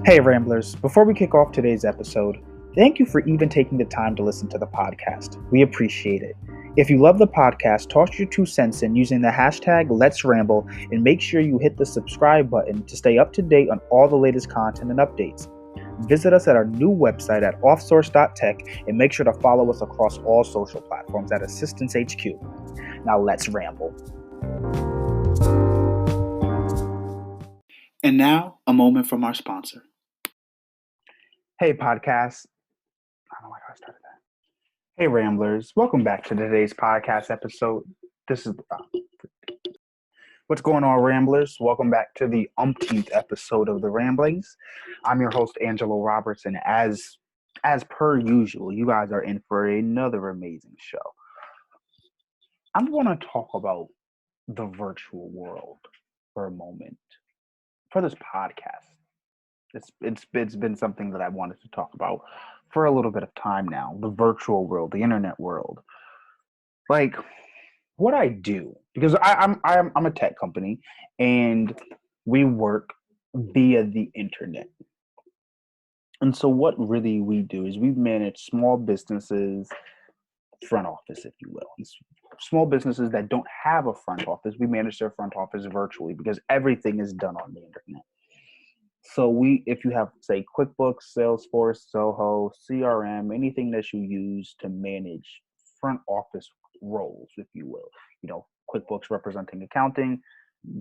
Hey, Ramblers, before we kick off today's episode, thank you for even taking the time to listen to the podcast. We appreciate it. If you love the podcast, toss your 2 cents in using the hashtag Let's Ramble and make sure you hit the subscribe button to stay up to date on all the latest content and updates. Visit us at our new website at offsource.tech and make sure to follow us across all social platforms at Assistance HQ. Now let's ramble. And now, a moment from our sponsor. Hey, podcast. I don't know why I started that. Hey, Ramblers. Welcome back to today's podcast episode. This is what's going on, Ramblers. Welcome back to the umpteenth episode of the Ramblings. I'm your host, Angelo Roberts, and as per usual, you guys are in for another amazing show. I'm going to talk about the virtual world for a moment for this podcast. It's been something that I wanted to talk about for a little bit of time now. The virtual world, the internet world, like what I do, because I'm a tech company and we work via the internet. And so what really we do is we manage small businesses front office, if you will. Small businesses that don't have a front office, we manage their front office virtually because everything is done on the internet. So if you have, say, QuickBooks, Salesforce, Zoho, CRM, anything that you use to manage front office roles, if you will, QuickBooks representing accounting,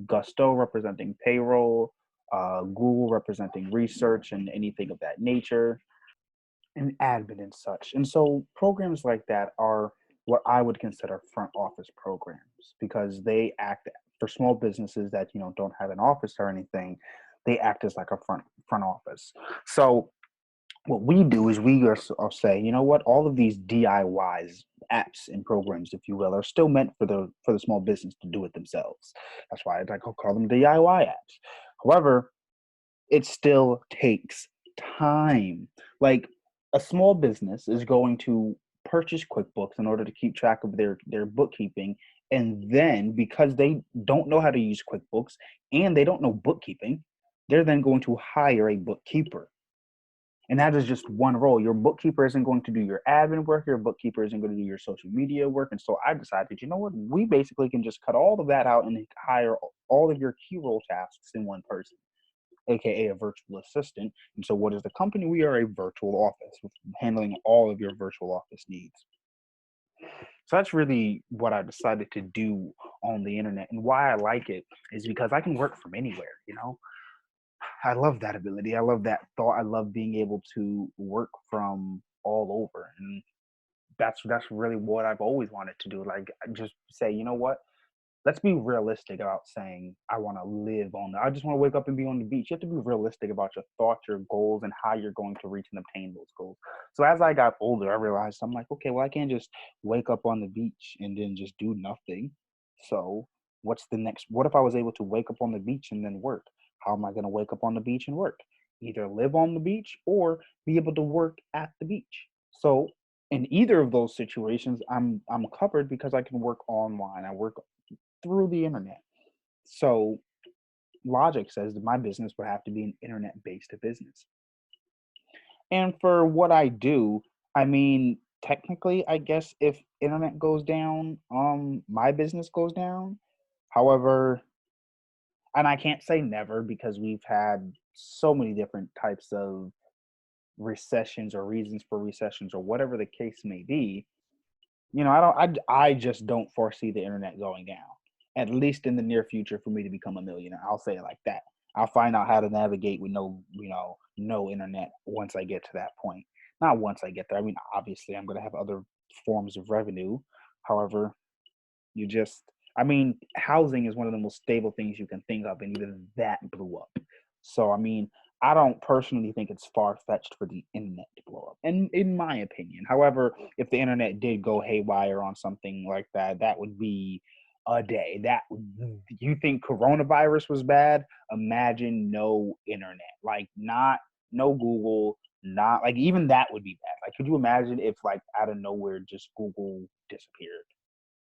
Gusto representing payroll, Google representing research and anything of that nature, and admin and such. And so programs like that are what I would consider front office programs because they act for small businesses that don't have an office or anything. They act as like a front office. So what we do is we are say, you know what, all of these DIYs, apps and programs, if you will, are still meant for the small business to do it themselves. That's why I call them DIY apps. However, it still takes time. Like a small business is going to purchase QuickBooks in order to keep track of their bookkeeping. And then because they don't know how to use QuickBooks and they don't know bookkeeping, they're then going to hire a bookkeeper. And that is just one role. Your bookkeeper isn't going to do your admin work. Your bookkeeper isn't going to do your social media work. And so I decided, you know what? We basically can just cut all of that out and hire all of your key role tasks in one person, aka a virtual assistant. And so what is the company? We are a virtual office handling all of your virtual office needs. So that's really what I decided to do on the internet. And why I like it is because I can work from anywhere. I love that ability. I love that thought. I love being able to work from all over. And that's really what I've always wanted to do. Like just say, you know what? Let's be realistic about saying I want to live I just want to wake up and be on the beach. You have to be realistic about your thoughts, your goals, and how you're going to reach and obtain those goals. So as I got older, I realized I'm like, okay, well, I can't just wake up on the beach and then just do nothing. So what's the next? What if I was able to wake up on the beach and then work? How am I going to wake up on the beach and work? Either live on the beach or be able to work at the beach. So in either of those situations, I'm covered because I can work online. I work through the internet. So logic says that my business would have to be an internet-based business. And for what I do, I mean, technically, I guess if internet goes down, my business goes down. However, and I can't say never because we've had so many different types of recessions or reasons for recessions or whatever the case may be. I just don't foresee the internet going down, at least in the near future, for me to become a millionaire. I'll say it like that. I'll find out how to navigate with no internet once I get to that point. Not once I get there. I mean, obviously, I'm going to have other forms of revenue. However, housing is one of the most stable things you can think of, and even that blew up. So, I mean, I don't personally think it's far-fetched for the internet to blow up, and in my opinion. However, if the internet did go haywire on something like that, that would be a day. You think coronavirus was bad? Imagine no internet, like not no Google, not like even that would be bad. Like, could you imagine if like out of nowhere just Google disappeared?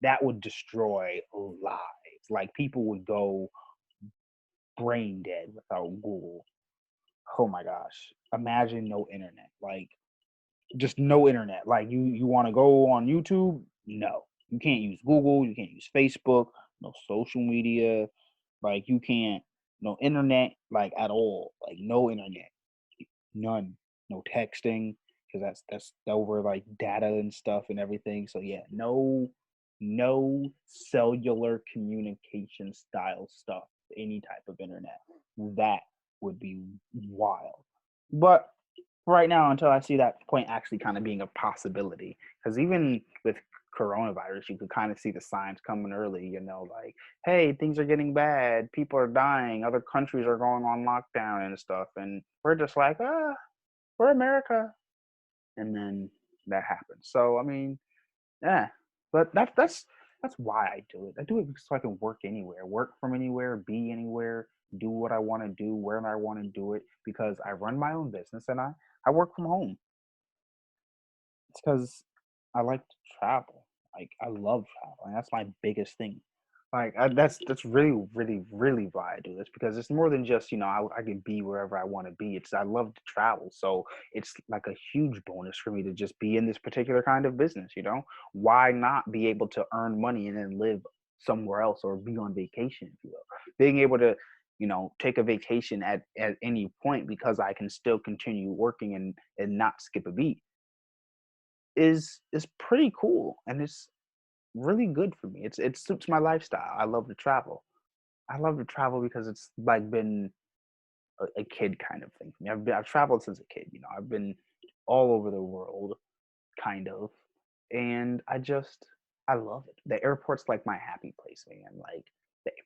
That would destroy lives. Like people would go brain dead without Google. Oh my gosh. Imagine no internet. Like just no internet. Like you want to go on YouTube? No. You can't use Google, you can't use Facebook, no social media, like you can't no internet like at all. Like no internet. None. No texting because that's over like data and stuff and everything. So yeah, no cellular communication style stuff, any type of internet. That would be wild. But right now, until I see that point actually kind of being a possibility, because even with coronavirus, you could kind of see the signs coming early, like, hey, things are getting bad, people are dying, other countries are going on lockdown and stuff, and we're just like, we're America, and then that happens. So I mean, yeah, but that's why I do it. I do it so I can work anywhere, work from anywhere, be anywhere, do what I want to do, where I want to do it, because I run my own business and I work from home. It's because I like to travel. Like I love traveling. That's my biggest thing. Like that's really, really, really why I do this, because it's more than just I can be wherever I want to be. It's I love to travel, so it's like a huge bonus for me to just be in this particular kind of business. Why not be able to earn money and then live somewhere else or be on vacation, if you will? Being able to take a vacation at any point because I can still continue working and not skip a beat is pretty cool, and it's really good for me. It suits my lifestyle. I love to travel. I love to travel because it's like been a kid kind of thing for me. I've traveled since a kid. I've been all over the world, kind of, and I love it. The airport's like my happy place, man.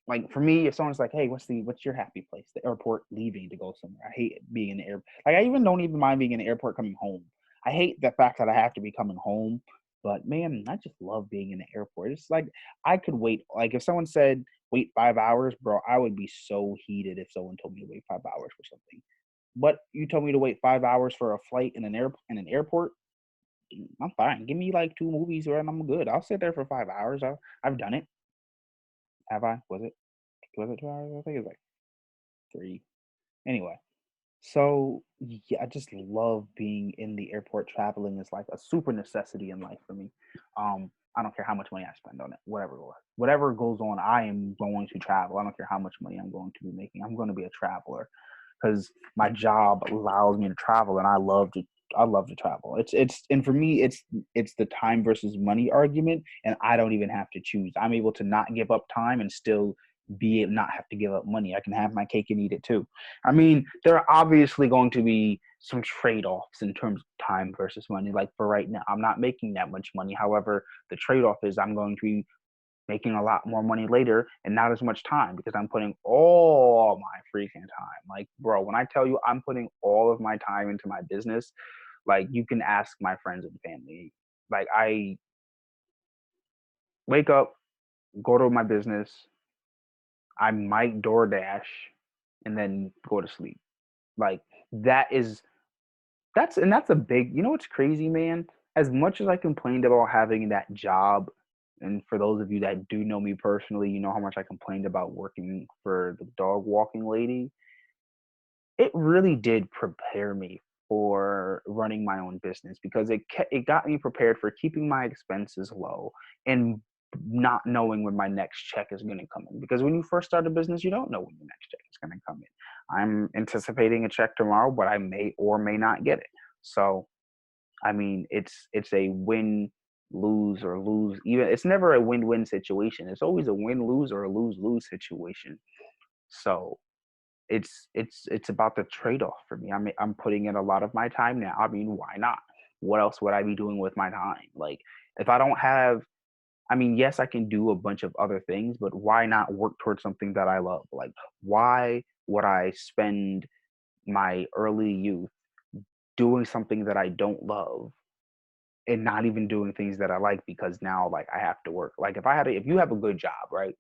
Like for me, if someone's like, "Hey, what's your happy place?" The airport, leaving to go somewhere. I hate being in the airport. Like I even don't even mind being in the airport coming home. I hate the fact that I have to be coming home, but man, I just love being in the airport. It's like I could wait. Like if someone said wait 5 hours, bro, I would be so heated if someone told me to wait 5 hours for something. But you told me to wait 5 hours for a flight in an airport. I'm fine. Give me like two movies and I'm good. I'll sit there for 5 hours. I've done it. Have I? Was it 2 hours? I think it was like three. Anyway, so yeah, I just love being in the airport. Traveling is like a super necessity in life for me. I don't care how much money I spend on it. Whatever goes on, I am going to travel. I don't care how much money I'm going to be making. I'm going to be a traveler because my job allows me to travel, and I love to travel. And for me, it's the time versus money argument, and I don't even have to choose. I'm able to not give up time and still be not have to give up money. I can have my cake and eat it too. I mean, there are obviously going to be some trade-offs in terms of time versus money. Like for right now, I'm not making that much money. However, the trade-off is I'm going to be making a lot more money later and not as much time because I'm putting all my freaking time. Like, bro, when I tell you I'm putting all of my time into my business, like you can ask my friends and family. Like I wake up, go to my business, I might DoorDash and then go to sleep. Like that is that's a big, what's crazy, man? As much as I complained about having that job, and for those of you that do know me personally, you know how much I complained about working for the dog walking lady. It really did prepare me for running my own business because it got me prepared for keeping my expenses low and not knowing when my next check is going to come in. Because when you first start a business, you don't know when your next check is going to come in. I'm anticipating a check tomorrow, but I may or may not get it. So I mean, it's a win lose or lose. Even it's never a win win situation. It's always a win lose or a lose lose situation. So it's about the trade off for me. I'm putting in a lot of my time now. I mean, why not? What else would I be doing with my time? Like if I don't have, I mean, yes, I can do a bunch of other things, but why not work towards something that I love? Like why would I spend my early youth doing something that I don't love and not even doing things that I like because now like I have to work. Like if you have a good job, right?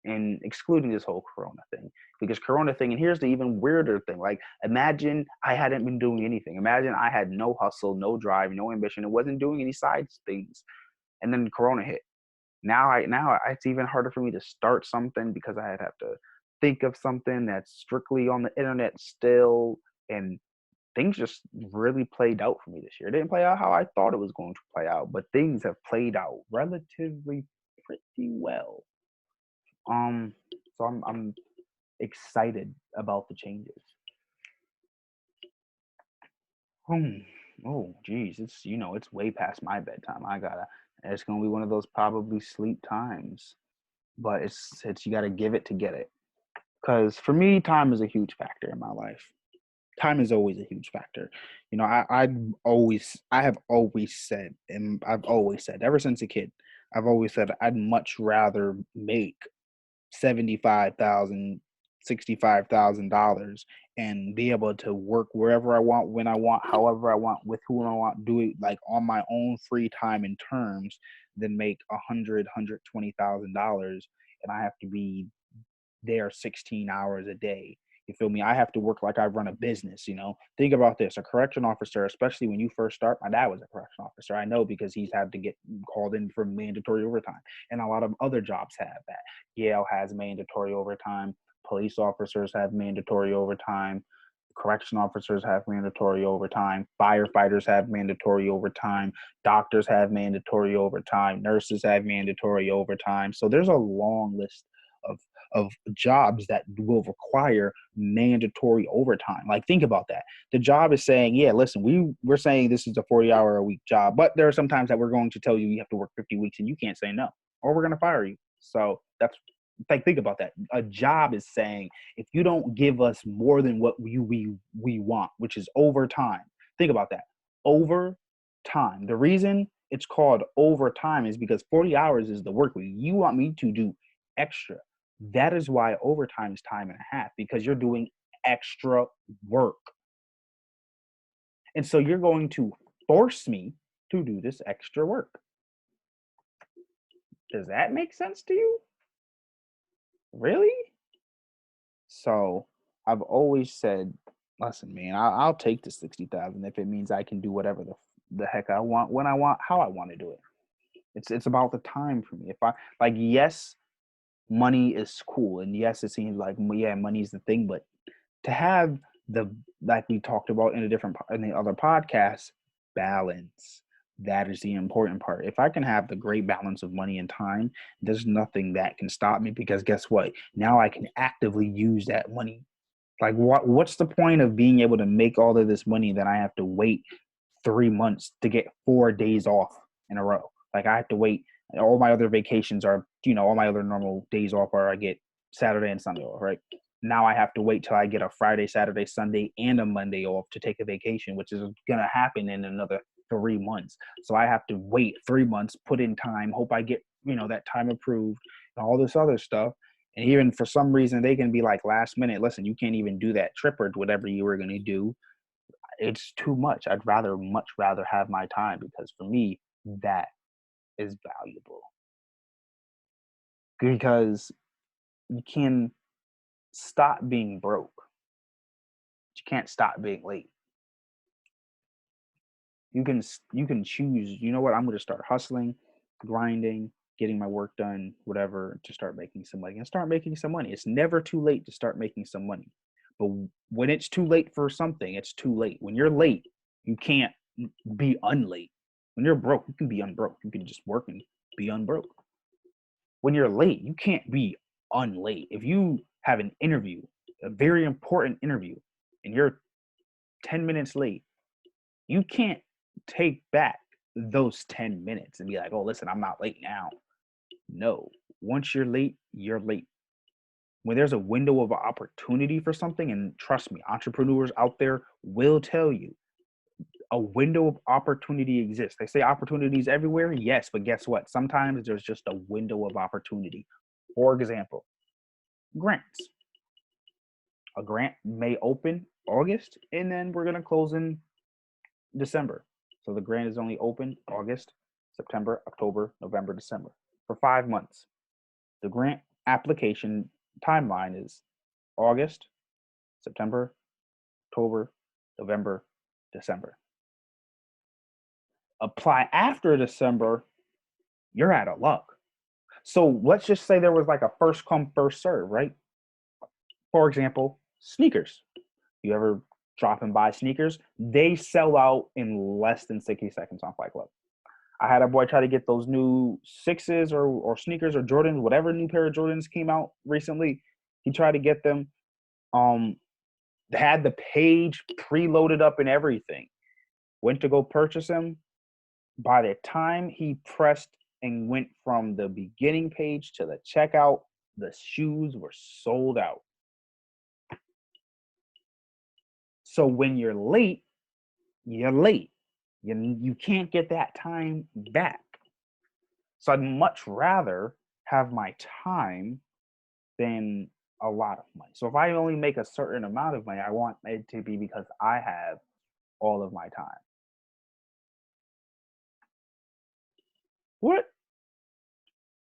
And excluding this whole corona thing, because corona thing, and here's the even weirder thing. Like imagine I hadn't been doing anything. Imagine I had no hustle, no drive, no ambition, and wasn't doing any side things. And then corona hit. Now it's even harder for me to start something because I have to think of something that's strictly on the internet still. And things just really played out for me this year. It didn't play out how I thought it was going to play out, but things have played out relatively pretty well. Um, so I'm excited about the changes. Hmm. Oh, geez, it's way past my bedtime. It's gonna be one of those probably sleep times, but it's you got to give it to get it. Because for me, time is a huge factor in my life. Time is always a huge factor. I have always said, and I've always said ever since a kid, I've always said I'd much rather make 75,000, $65,000 and be able to work wherever I want, when I want, however I want, with who I want, do it like on my own free time and terms, than make $120,000 and I have to be there 16 hours a day. You feel me? I have to work like I run a business. Think about this. A correction officer, especially when you first start, my dad was a correction officer. I know because he's had to get called in for mandatory overtime. And a lot of other jobs have that. Yale has mandatory overtime. Police officers have mandatory overtime. Correction officers have mandatory overtime. Firefighters have mandatory overtime. Doctors have mandatory overtime. Nurses have mandatory overtime. So there's a long list of of jobs that will require mandatory overtime. Like, think about that. The job is saying, yeah, listen, we're saying this is a 40-hour a week job, but there are some times that we're going to tell you have to work 50 weeks and you can't say no, or we're going to fire you. So that's like, think about that. A job is saying, if you don't give us more than what we want, which is overtime. Think about that. Overtime. The reason it's called overtime is because 40 hours is the work week. You want me to do extra. That is why overtime is time and a half, because you're doing extra work. And so you're going to force me to do this extra work. Does that make sense to you? Really? So I've always said, listen, man, I'll take the 60,000 if it means I can do whatever the heck I want, when I want, how I want to do it. It's about the time for me. If I like, yes, money is cool, and yes, it seems like, yeah, money's the thing, but to have the, like we talked about in the other podcasts, balance, that is the important part. If I can have the great balance of money and time, there's nothing that can stop me, because guess what, now I can actively use that money. Like, what's the point of being able to make all of this money that I have to wait 3 months to get 4 days off in a row? Like, I have to wait. All my other vacations are, all my other normal days off are, I get Saturday and Sunday off, right? Now I have to wait till I get a Friday, Saturday, Sunday, and a Monday off to take a vacation, which is going to happen in another 3 months. So I have to wait 3 months, put in time, hope I get, that time approved, and all this other stuff. And even for some reason, they can be like last minute, listen, you can't even do that trip or whatever you were going to do. It's too much. Much rather have my time, because for me, that is valuable. Because you can stop being broke, but you can't stop being late. You can choose, you know what, I'm going to start hustling, grinding, getting my work done, whatever, to start making some money, and start making some money. It's never too late to start making some money. But when it's too late for something, it's too late. When you're late, you can't be unlate. When you're broke, you can be unbroke. You can just work and be unbroke. When you're late, you can't be unlate. If you have an interview, a very important interview, and you're 10 minutes late, you can't take back those 10 minutes and be like, oh, listen, I'm not late now. No, once you're late, you're late. When there's a window of opportunity for something, and trust me, entrepreneurs out there will tell you, a window of opportunity exists. They say opportunities everywhere. Yes, but guess what? Sometimes there's just a window of opportunity. For example, grants. A grant may open August, and then we're going to close in December. So the grant is only open August, September, October, November, December, for 5 months. The grant application timeline is August, September, October, November, December. Apply after December, you're out of luck. So let's just say there was like a first come, first serve, right? For example, sneakers. You ever drop and buy sneakers, they sell out in less than 60 seconds on Fight Club. I had a boy try to get those new sixes or sneakers or Jordans, whatever new pair of Jordans came out recently. He tried to get them. Had the page preloaded up and everything. Went to go purchase them. By the time he pressed and went from the beginning page to the checkout, the shoes were sold out. So when you're late, you're late. You can't get that time back. So I'd much rather have my time than a lot of money. So if I only make a certain amount of money, I want it to be because I have all of my time. What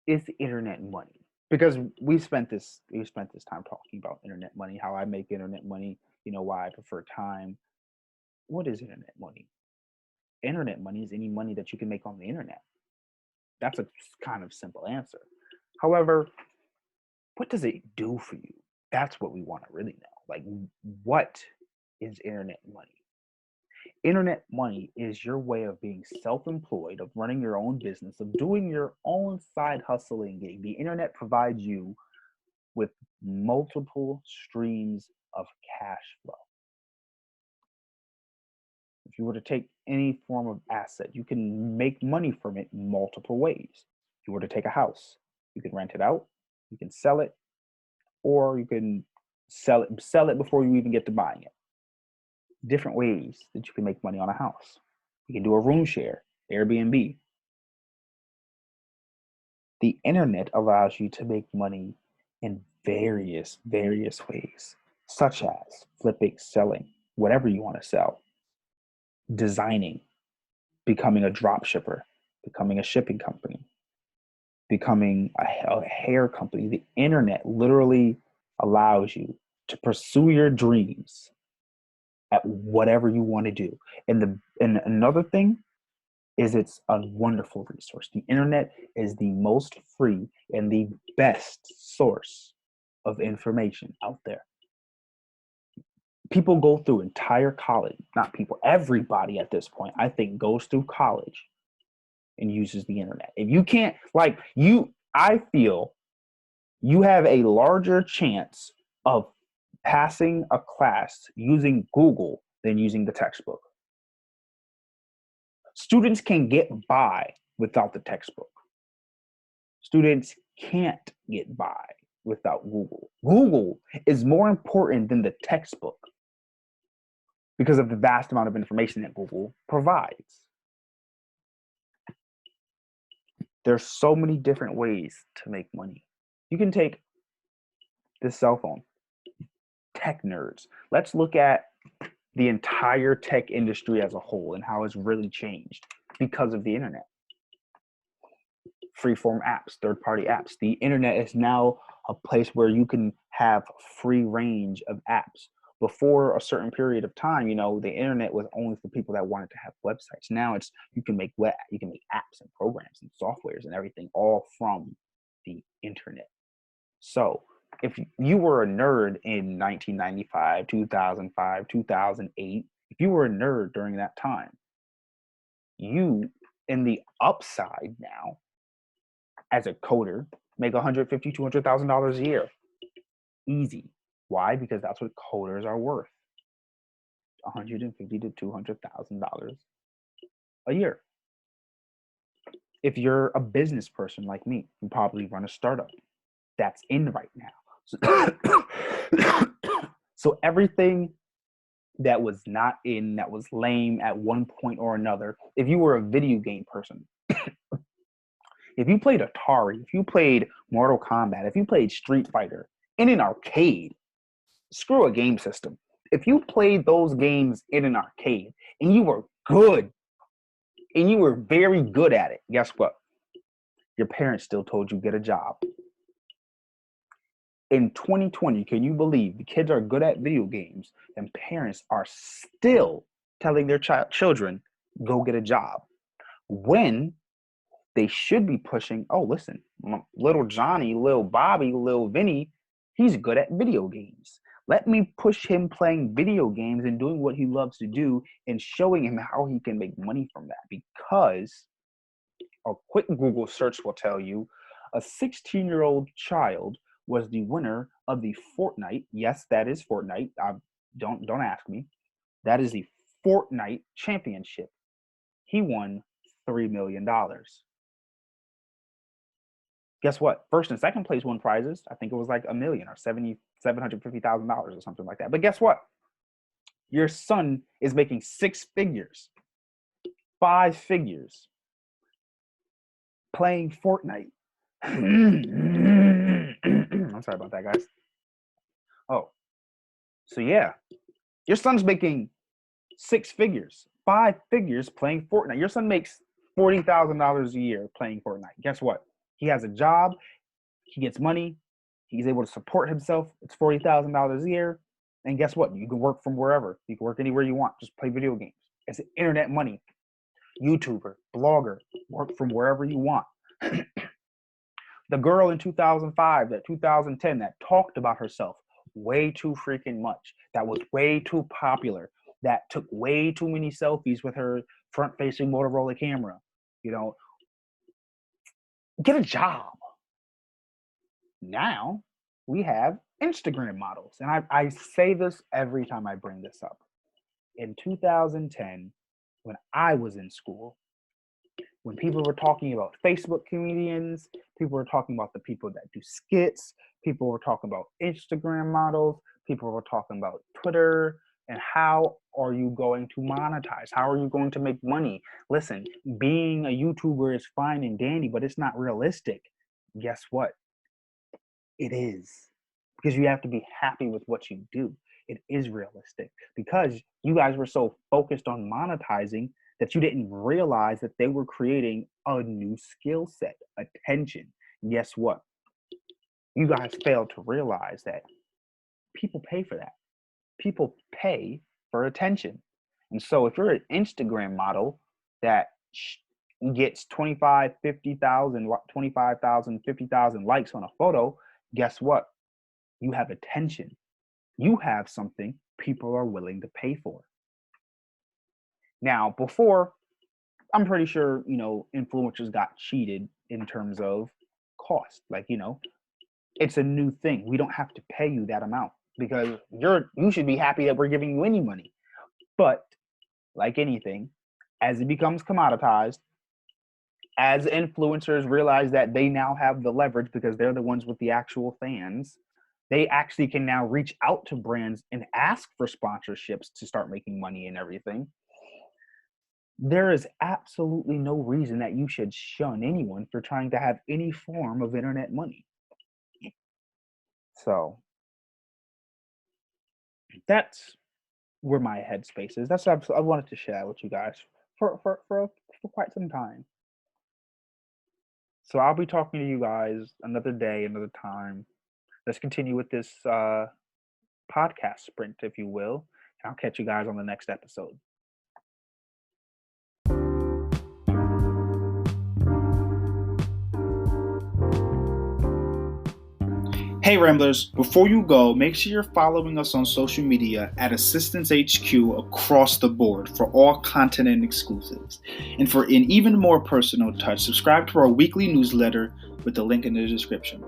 is internet money? Because we spent this time talking about internet money, how I make internet money, why I prefer time. What is internet money? Internet money is any money that you can make on the internet. That's a kind of simple answer. However, what does it do for you? That's what we want to really know. Like, what is internet money? Internet money is your way of being self-employed, of running your own business, of doing your own side hustling gig. The internet provides you with multiple streams of cash flow. If you were to take any form of asset, you can make money from it multiple ways. If you were to take a house, you can rent it out, you can sell it, or you can sell it before you even get to buying it. Different ways that you can make money on a house. You can do a room share, Airbnb. The internet allows you to make money in various ways, such as flipping, selling, whatever you want to sell, designing, becoming a drop shipper, becoming a shipping company, becoming a hair company. The internet literally allows you to pursue your dreams at whatever you want to do. And another thing is it's a wonderful resource. The internet is the most free and the best source of information out there. People go through entire college, not people, everybody at this point, I think, goes through college and uses the internet. If you can't, I feel you have a larger chance of passing a class using Google than using the textbook. Students can get by without the textbook. Students can't get by without Google. Google is more important than the textbook because of the vast amount of information that Google provides. There's so many different ways to make money. You can take this cell phone. Tech nerds. Let's look at the entire tech industry as a whole and how it's really changed because of the internet. Freeform apps, third-party apps. The internet is now a place where you can have free range of apps. Before a certain period of time, the internet was only for people that wanted to have websites. Now you can make apps and programs and softwares and everything all from the internet. So if you were a nerd in 1995, 2005, 2008, if you were a nerd during that time, you, in the upside now, as a coder, make $150,000, $200,000 a year. Easy. Why? Because that's what coders are worth. $150,000 to $200,000 a year. If you're a business person like me, you probably run a startup that's in right now. So everything that was not in, that was lame at one point or another, if you were a video game person, if you played Atari, if you played Mortal Kombat, if you played Street Fighter in an arcade, screw a game system. If you played those games in an arcade and you were good, and you were very good at it, guess what? Your parents still told you get a job. In 2020, can you believe the kids are good at video games and parents are still telling their children, go get a job, when they should be pushing, oh, listen, little Johnny, little Bobby, little Vinny, he's good at video games. Let me push him playing video games and doing what he loves to do and showing him how he can make money from that. Because a quick Google search will tell you a 16-year-old child was the winner of the Fortnite. Yes, that is Fortnite. Don't ask me. That is the Fortnite championship. He won $3 million. Guess what? First and second place won prizes. I think it was like $1 million or $750,000 or something like that. But guess what? Your son is making 6 figures, 5 figures, playing Fortnite. I'm sorry about that, guys. Oh, so yeah, your son's making 6 figures, 5 figures playing Fortnite. Your son makes $40,000 a year playing Fortnite. Guess what? He has a job. He gets money. He's able to support himself. It's $40,000 a year. And guess what? You can work from wherever. You can work anywhere you want. Just play video games. It's internet money. YouTuber, blogger, work from wherever you want. The girl in 2005, 2010 that talked about herself way too freaking much, that was way too popular, that took way too many selfies with her front-facing Motorola camera, get a job. Now we have Instagram models. And I say this every time I bring this up. In 2010, when I was in school, when people were talking about Facebook comedians, people were talking about the people that do skits, people were talking about Instagram models, people were talking about Twitter, and how are you going to monetize? How are you going to make money? Listen, being a YouTuber is fine and dandy, but it's not realistic. Guess what? It is. Because you have to be happy with what you do. It is realistic. Because you guys were so focused on monetizing that you didn't realize that they were creating a new skill set, attention. Guess what? You guys failed to realize that people pay for that. People pay for attention. And so if you're an Instagram model that gets 25, 50,000, 25,000, 50,000 likes on a photo, guess what? You have attention. You have something people are willing to pay for. Now, before, I'm pretty sure, influencers got cheated in terms of cost. It's a new thing. We don't have to pay you that amount because you should be happy that we're giving you any money. But like anything, as it becomes commoditized, as influencers realize that they now have the leverage because they're the ones with the actual fans, they actually can now reach out to brands and ask for sponsorships to start making money and everything. There is absolutely no reason that you should shun anyone for trying to have any form of internet money. So that's where my headspace is. That's what I wanted to share with you guys for quite some time. So I'll be talking to you guys another day, another time. Let's continue with this podcast sprint, if you will. I'll catch you guys on the next episode. Hey Ramblers, before you go, make sure you're following us on social media at Assistance HQ across the board for all content and exclusives. And for an even more personal touch, subscribe to our weekly newsletter with the link in the description.